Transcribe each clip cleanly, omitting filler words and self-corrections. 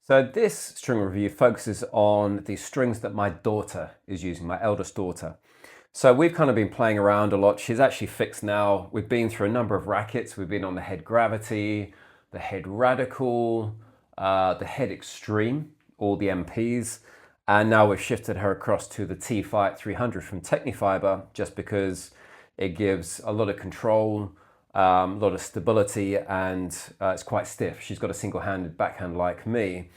So this string review focuses on the strings that my daughter is using, my eldest daughter. So we've kind of been playing around a lot. She's actually fixed now. We've been through a number of rackets. We've been on the Head Gravity, the Head Radical, the Head Extreme, all the MPs. And now we've shifted her across to the T-Fight 300 from Tecnifibre, just because it gives a lot of control, a lot of stability, and it's quite stiff. She's got a single-handed backhand like me,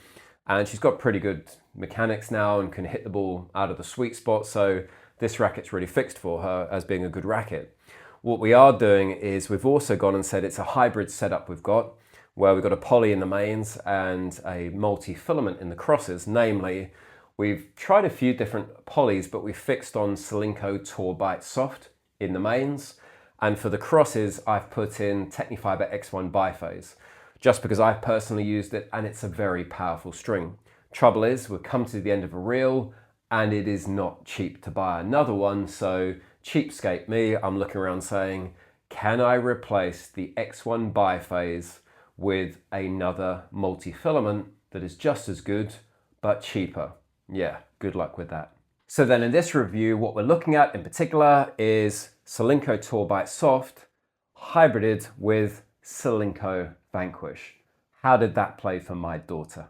and she's got pretty good mechanics now and can hit the ball out of the sweet spot. So this racket's really fixed for her as being a good racket. What we are doing is we've also gone and said it's a hybrid setup we've got, where we've got a poly in the mains and a multi-filament in the crosses. Namely, we've tried a few different polys, but we've fixed on Solinco Tour-Bite Soft in the mains. And for the crosses, I've put in Tecnifibre X1 Biphase, just because I've personally used it and it's a very powerful string. Trouble is, we've come to the end of a reel and it is not cheap to buy another one. So cheapskate me, I'm looking around saying, can I replace the X1 Biphase with another multi-filament that is just as good, but cheaper? Yeah, good luck with that. So then in this review, what we're looking at in particular is Solinco Tour-Bite Soft hybrided with Solinco Vanquish. How did that play for my daughter?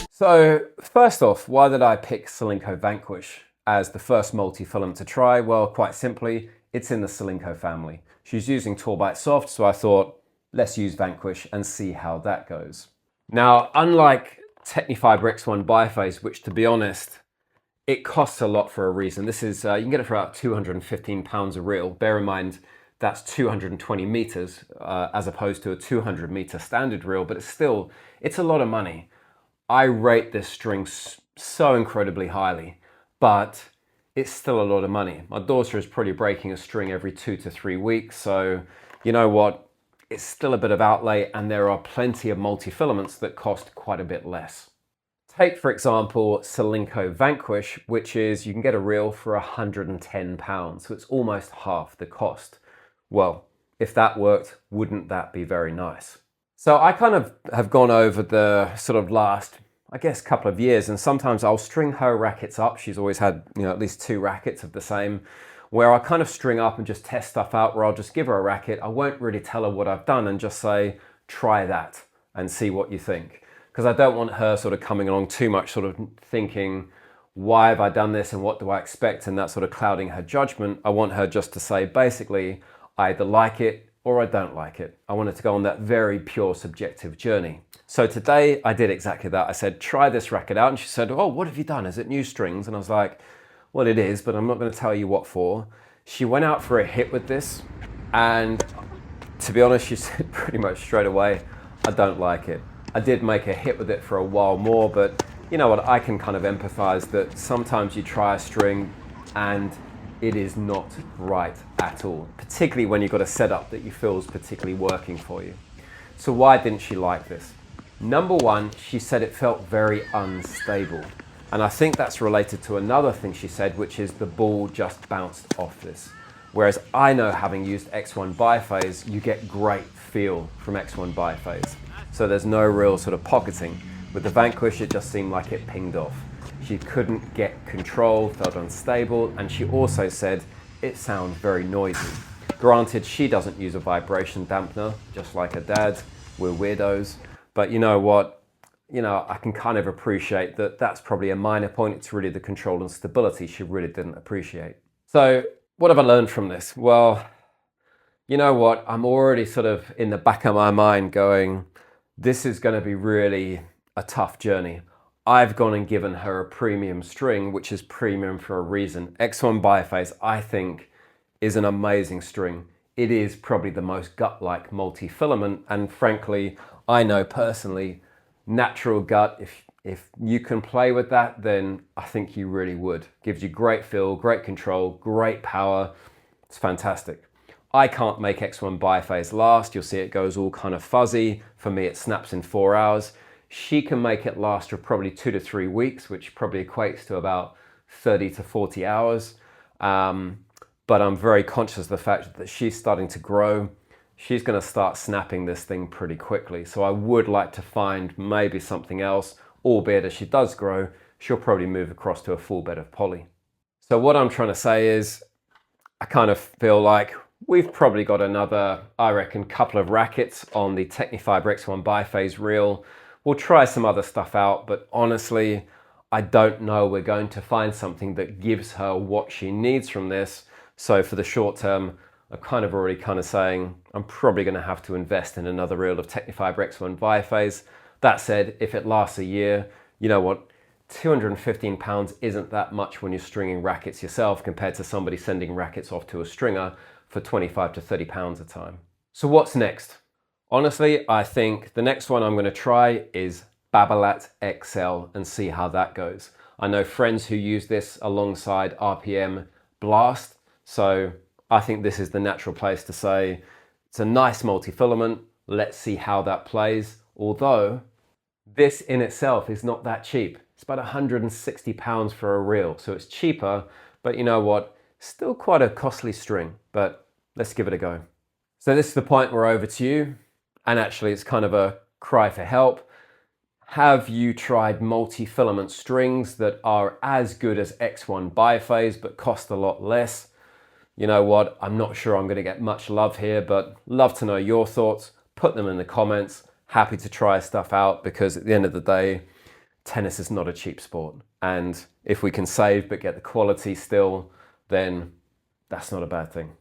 So first off, why did I pick Solinco Vanquish as the first multi-filament to try? Well, quite simply, it's in the Solinco family. She's using Tour-Bite Soft, so I thought, let's use Vanquish and see how that goes. Now, unlike Tecnifibre X1 Biphase, which to be honest, it costs a lot for a reason. This is, you can get it for about £215 a reel. Bear in mind, that's 220 meters as opposed to a 200 meter standard reel, but it's a lot of money. I rate this string so incredibly highly, but it's still a lot of money. My daughter is probably breaking a string every 2 to 3 weeks. So you know what? It's still a bit of outlay, and there are plenty of multi-filaments that cost quite a bit less. Take, for example, Solinco Vanquish, which is, you can get a reel for £110, so it's almost half the cost. Well, if that worked, wouldn't that be very nice? So I kind of have gone over the sort of last, I guess, couple of years, and sometimes I'll string her rackets up. She's always had, at least 2 rackets of the same, where I kind of string up and just test stuff out, where I'll just give her a racket. I won't really tell her what I've done and just say, try that and see what you think. Because I don't want her sort of coming along too much, sort of thinking, why have I done this and what do I expect? And that sort of clouding her judgment. I want her just to say, basically, I either like it or I don't like it. I wanted to go on that very pure subjective journey. So today I did exactly that. I said, try this racket out. And she said, oh, what have you done? Is it new strings? And I was like, well, it is, but I'm not going to tell you what for. She went out for a hit with this, and to be honest, she said pretty much straight away, I don't like it. I did make a hit with it for a while more, but you know what, I can kind of empathize that sometimes you try a string and it is not right at all, particularly when you've got a setup that you feel is particularly working for you. So why didn't she like this? Number one, she said it felt very unstable. And I think that's related to another thing she said, which is the ball just bounced off this. Whereas I know, having used X1 Biphase, you get great feel from X1 Biphase. So there's no real sort of pocketing. With the Vanquish, it just seemed like it pinged off. She couldn't get control, felt unstable, and she also said it sounds very noisy. Granted, she doesn't use a vibration dampener, just like her dad. We're weirdos. But you know what? I can kind of appreciate that that's probably a minor point. It's really the control and stability she really didn't appreciate. So what have I learned from this? Well, you know what? I'm already sort of in the back of my mind going, this is going to be really a tough journey. I've gone and given her a premium string, which is premium for a reason. X1 Biphase, I think, is an amazing string. It is probably the most gut-like multi-filament, and frankly, I know personally, natural gut, if you can play with that, then I think you really would. Gives you great feel, great control, great power. It's fantastic. I can't make X1 Biphase last. You'll see it goes all kind of fuzzy. For me, it snaps in 4 hours. She can make it last for probably 2 to 3 weeks, which probably equates to about 30 to 40 hours. But I'm very conscious of the fact that she's starting to grow. she's going to start snapping this thing pretty quickly. So I would like to find maybe something else, albeit as she does grow, she'll probably move across to a full bed of poly. So what I'm trying to say is, I kind of feel like we've probably got another, I reckon, couple of rackets on the Tecnifibre X1 Biphase reel. We'll try some other stuff out, but honestly, I don't know we're going to find something that gives her what she needs from this. So for the short term, I'm kind of already saying I'm probably going to have to invest in another reel of Tecnifibre X1 Biphase. That said, if it lasts a year, you know what? £215 isn't that much when you're stringing rackets yourself compared to somebody sending rackets off to a stringer for 25 to 30 pounds a time. So what's next? Honestly, I think the next one I'm going to try is Babolat XL and see how that goes. I know friends who use this alongside RPM Blast, so I think this is the natural place to say it's a nice multi-filament. Let's see how that plays. Although this in itself is not that cheap. It's about £160 for a reel, so it's cheaper, but you know what? Still quite a costly string, but let's give it a go. So this is the point where over to you, and actually it's kind of a cry for help. Have you tried multi-filament strings that are as good as X1 Biphase but cost a lot less? You know what? I'm not sure I'm going to get much love here, but love to know your thoughts. Put them in the comments. Happy to try stuff out because at the end of the day, tennis is not a cheap sport. And if we can save but get the quality still, then that's not a bad thing.